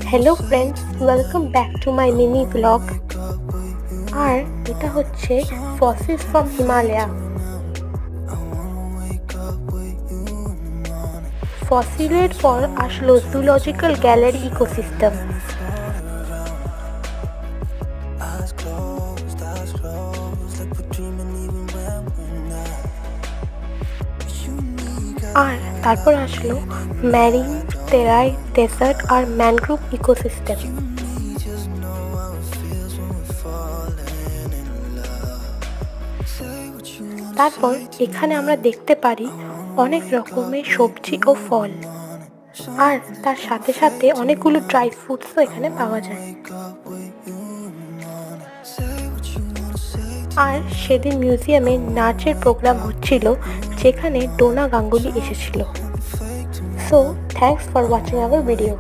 Hello friends, welcome back to my mini blog. আর এটা হচ্ছে ফসিলস ফ্রম হিমালয়া। ফসিলের পর আসলো জুলজিক্যাল গ্যালারি ইকোসিস্টেম। আর তারপর আসলো ম্যারিন, টেরাই, ডেজার্ট আর ম্যানগ্রোভ ইকোসিস্টেম। তারপর এখানে আমরা দেখতে পারি অনেক রকমের সবজি ও ফল, আর তার সাথে সাথে অনেকগুলো ড্রাই ফ্রুটসও এখানে পাওয়া যায়। আর সেদিন মিউজিয়ামে নাচের প্রোগ্রাম হচ্ছিল, যেখানে ডোনা গাঙ্গুলি এসেছিল। So thanks for watching hour video.